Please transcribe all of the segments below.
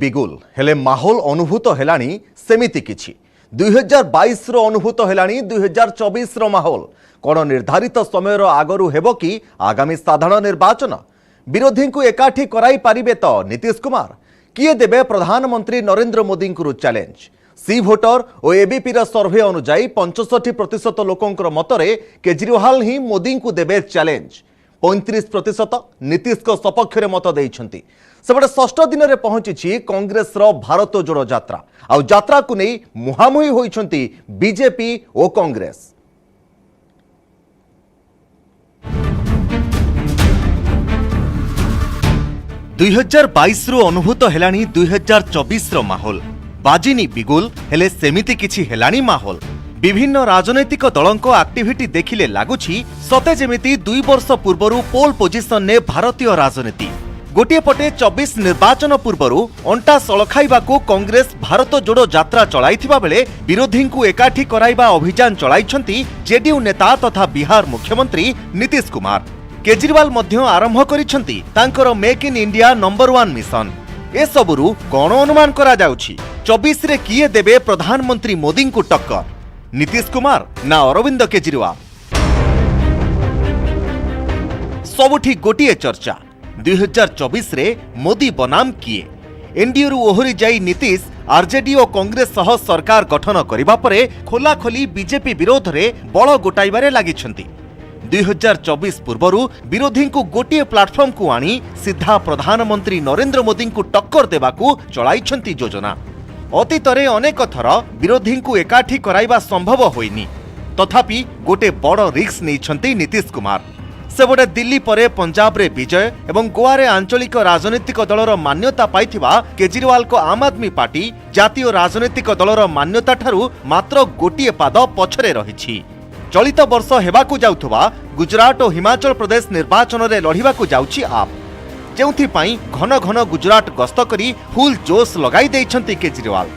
बिगुल हेले माहौल अनुभूत हेलानी सेमिति किछि 2022 रो अनुभूत हेलानी 2024 रो माहौल कोन निर्धारित समय आगरु हेबो कि आगामी साधारण निर्वाचन विरोधी को एकाठी कराई पारिबे तो नीतीश कुमार किए देबे प्रधानमंत्री नरेंद्र मोदी को चैलेंज सी भोटर और एबीपी रा सर्वे अनुसार 65% लोकंकर मतरे केजरीवाल ही मोदी को देबे चैलेंज 35% नीतीश को सपक्ष मत देइछंती सेबडे षष्ठ दिन में पहुंची कांग्रेस रो भारत जोड़ो यात्रा आउ यात्रा को नहीं मुहामुही होइछंती बीजेपी और कांग्रेस। दुई हजार 22 रो अनुभूत हेलानी 2024 रो माहौल बाजिनी बिगुल हेले सेमिति किछि हेलानी माहौल विभिन्न राजनैतिक दलंको एक्टिविटी देखिले लागुछि सते जेमिति 2 वर्ष पूर्वरु पोल पोजिशन ने भारतीय राजनीति गोटे पटे 24 निर्वाचन पूर्वरु अंटा सलखाइबाकू कांग्रेस भारत जोड़ो यात्रा चलाइथिबा बेले विरोधी को एकाठी कराइबा अभियान चलाइछंती जेडीयू नेता तथा बिहार मुख्यमंत्री नीतीश कुमार। केजरीवाल मध्य आरंभ करिछंती तांकर make in India number 1 mission. ए सबुरु कोन अनुमान करा जाउछि 24 रे किए देबे प्रधानमंत्री मोदी को टक्कर नीतीश कुमार ना अरविंद केजरीवाल। सबुठी गोटिए चर्चा 2024 रे मोदी बनाम किए एनडीए रु ओहरी जाई नीतीश आरजेडी और कांग्रेस सह सरकार गठन करिबा परे खोलाखोली बीजेपी विरोध रे बळ गोटाइबारे लागिछंती। 2024 पूर्वरु विरोधी को गोटिए प्लाटफॉर्म को आनी सीधा प्रधानमंत्री नरेंद्र मोदी को टक्कर देबाकू चलाइछंती योजना। अतीतरे अनेक थर विरोधी को एकाठी कराइबा संभव होइनी तथापि गोटे बड़ रिस्क नैछंती नीतीश कुमार। सेबडे दिल्ली परे पंजाब रे विजय एवं गोवा रे आंचलिक राजनीतिक दलर मान्यता पाइथिबा केजरीवाल को आम आदमी पार्टी जातीय राजनीतिक दलर मान्यता ठारू मात्र गोटिए पाद पछरे रहिछि। चलित वर्ष हेबाकू जाउथबा गुजरात और हिमाचल प्रदेश निर्वाचन रे लढिबाकू जाउछि आप जेउथि पई घन घन गुजरात गस्त करी फुल जोश लगाई दैछंती केजरीवाल।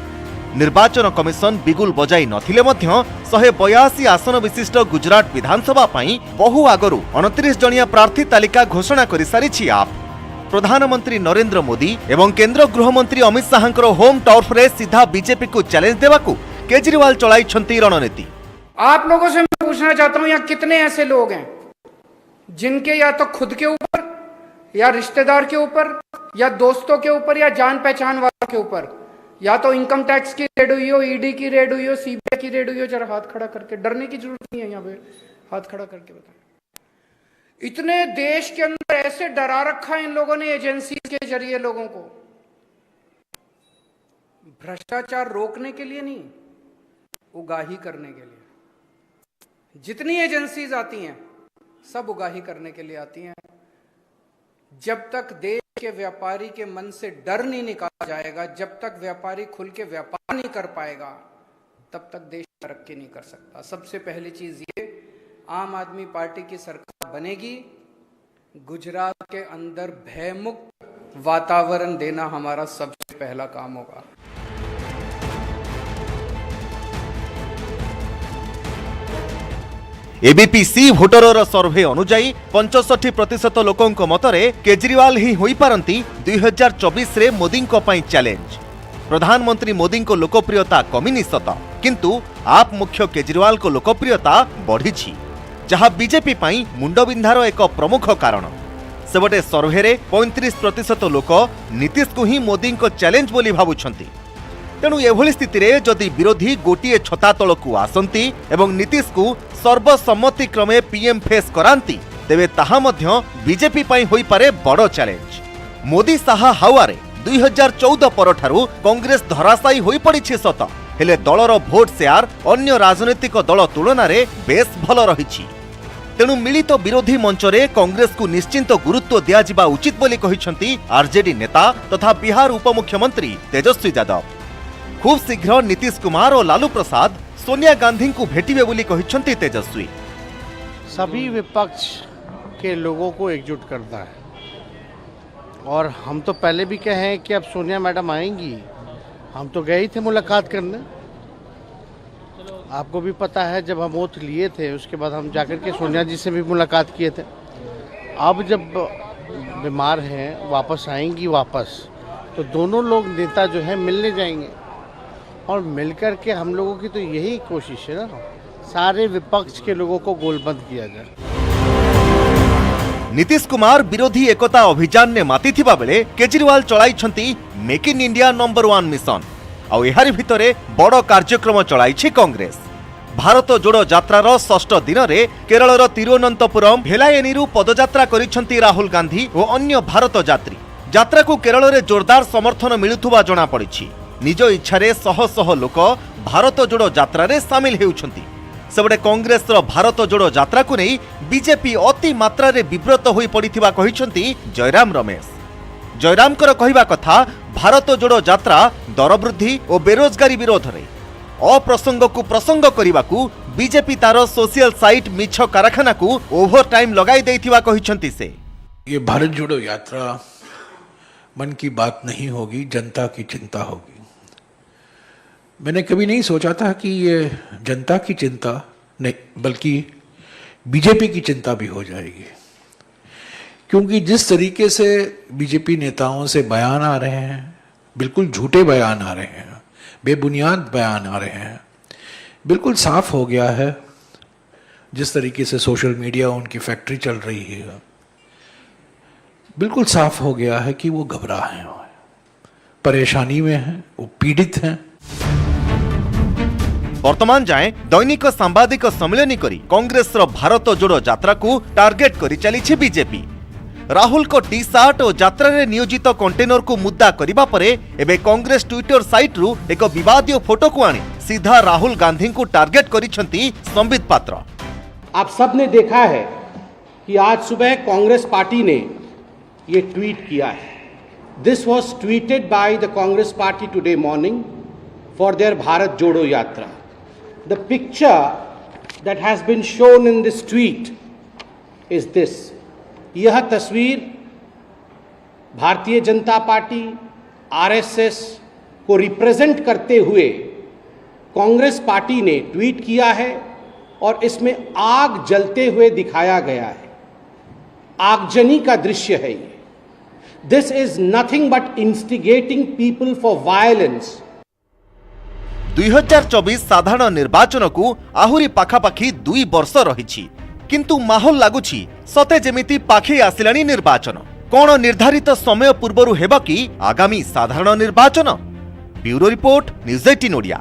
निर्वाचन कमिशन बिगुल बजाई नथिले मध्य 182 आसन विशिष्ट गुजरात विधानसभा पई बहु आगरु 29 जणिया प्रार्थी तालिका घोषणा करि सारिछि आप। प्रधानमंत्री नरेंद्र मोदी एवं केंद्र गृहमंत्री अमित शाहंकर होम टर्फ रे सीधा बीजेपी को चैलेंज देबाकू केजरीवाल चलाइछंती रणनीति। आप लोगों से मैं पूछना चाहता हूं यहाँ कितने ऐसे लोग हैं जिनके या तो खुद के ऊपर या रिश्तेदार के ऊपर या दोस्तों के ऊपर या जान पहचान वालों के ऊपर या तो इनकम टैक्स की रेड हुई हो, ईडी की रेड हुई हो, सीबीआई की रेड हुई हो। जरा हाथ खड़ा करके, डरने की जरूरत नहीं है, यहाँ पे हाथ खड़ा करके बताएं। इतने देश के अंदर ऐसे डरा रखा है इन लोगों ने एजेंसी के जरिए लोगों को भ्रष्टाचार रोकने के लिए नहीं, उगाही करने के लिए। जितनी एजेंसीज आती हैं सब उगाही करने के लिए आती हैं। जब तक देश के व्यापारी के मन से डर नहीं निकाला जाएगा, जब तक व्यापारी खुल के व्यापार नहीं कर पाएगा, तब तक देश तरक्की नहीं कर सकता। सबसे पहली चीज ये, आम आदमी पार्टी की सरकार बनेगी, गुजरात के अंदर भयमुक्त वातावरण देना हमारा सबसे पहला काम होगा। एबीपी सी भोटर सर्वे अनुसार 65% लोकों मतरे केजरीवाल ही होई पारंती 2024 रे मोदी को पई चैलेंज। प्रधानमंत्री मोदी को लोकप्रियता कमिनी सत किंतु आप मुख्य केजरीवाल को लोकप्रियता बढ़ी जहां बीजेपी पई मुंडबिंधार एक प्रमुख कारण। सेबटे सर्वे रे 35% लोक नीतीश को ही मोदी को चैलेंज बोली भाबुछंती। तेणु एभली स्थिति रे जदि विरोधी गोटिए छता तलकू आसंती एवं नीतीश को सर्वसम्मति क्रमे पीएम फेस करांती तेबे ताहा मध्य बीजेपी पई होई पारे बड़ चैलेंज। मोदी साहा हावारे 2014 परठारु कांग्रेस धराशायी होई पड़िछि सत हेले दलर भोट शेयर अन्य राजनीतिक दल तुलना रे बेस भल रहिछि। तेणु मिलित विरोधी मंच रे कांग्रेस को निश्चिंत गुरुत्व दिया जिबा उचित बोली कहिछंती आरजेडी नेता तथा बिहार उपमुख्यमंत्री तेजस्वी यादव। खूब शीघ्र नीतीश कुमार और लालू प्रसाद सोनिया गांधी को भेटिबे बोली कहिछंती तेजस्वी। सभी विपक्ष के लोगों को एकजुट करता है और हम तो पहले भी कहे हैं कि अब सोनिया मैडम आएंगी। हम तो गए थे मुलाकात करने, आपको भी पता है जब हम ओथ लिए थे उसके बाद हम जाकर के सोनिया जी से भी मुलाकात किए थे। अब जब बीमार हैं वापस आएंगी वापस तो दोनों लोग नेता जो है मिलने जाएंगे और मिलकर के हम लोगों की तो यही कोशिश है ना, सारे विपक्ष के लोगों को गोलबंद किया जाए। नीतीश कुमार विरोधी एकता अभियान ने मातिथिबा बेले केजरीवाल चलाइछंती make in India number 1 mission आउ एहारी भितरे बड़ कार्यक्रम चलाइछि कांग्रेस। भारत जोड़ो यात्रार षष्ठ दिन में केरलर तिरुवनंतपुरम भेलायेनीरू पदयात्रा करिछंती राहुल गांधी और अन्य भारत यात्री। यात्रा को केरल में जोरदार समर्थन मिलुथुबा जणा पड़िछि। निज इच्छारे शह शह लोक भारत जोड़ो यात्रा रे सामिल हेउछंती। सेबडे कांग्रेस भारत जोड़ो यात्रा को नहीं बीजेपी अति मात्रा रे विब्रत होई पड़िथिबा कहिछंती जयराम रमेश। जयरामकर कहिबा कथा भारत जोड़ो यात्रा दर वृद्धि और बेरोजगारी विरोध रे अप्रसंग को प्रसंग करने बीजेपी तार सोशल साइट मिछ कारखाना को ओवर टाइम लगाई देथिबा कहिछंती से। ये भारत जोड़ो यात्रा मन की बात नहीं होगी, जनता की चिंता होगी। मैंने कभी नहीं सोचा था कि ये जनता की चिंता नहीं बल्कि बीजेपी की चिंता भी हो जाएगी, क्योंकि जिस तरीके से बीजेपी नेताओं से बयान आ रहे हैं, बिल्कुल झूठे बयान आ रहे हैं, बेबुनियाद बयान आ रहे हैं, बिल्कुल साफ हो गया है जिस तरीके से सोशल मीडिया उनकी फैक्ट्री चल रही है, बिल्कुल साफ हो गया है कि वो घबरा हैं, परेशानी में हैं, वो पीड़ित हैं। वर्तमान जाए दैनिक सांबादिक सम्मेलन करी कांग्रेस भारत जोड़ो यात्रा को टार्गेट करी चली बीजेपी। राहुल को टी सार्ट और यात्रा रे नियोजित कंटेनर को मुद्दा करिबा परे एबे कांग्रेस ट्विटर साइट रु एक विवादित फोटो को आनी सीधा राहुल गांधी को टार्गेट करिछंती संबित पात्र। आप सब ने देखा है कि आज सुबह कांग्रेस पार्टी ने ये ट्वीट किया है। This was tweeted by the Congress party today morning for their Bharat Jodo Yatra. The picture that has been shown in this tweet is this. यह तस्वीर भारतीय जनता पार्टी आरएसएस को रिप्रेजेंट करते हुए कांग्रेस पार्टी ने ट्वीट किया है और इसमें आग जलते हुए दिखाया गया है। आगजनी का दृश्य है ये। This is nothing but instigating people for violence. 2024 साधारण निर्वाचन को आहुरी पाखापाखी 2 वर्ष रही, किंतु माहौल लगुछि सते जेमिति पाखे आसिलानी निर्वाचन। कोन निर्धारित समय पूर्वरु हेबा कि आगामी साधारण निर्वाचन? Bureau report, news 18 Odia.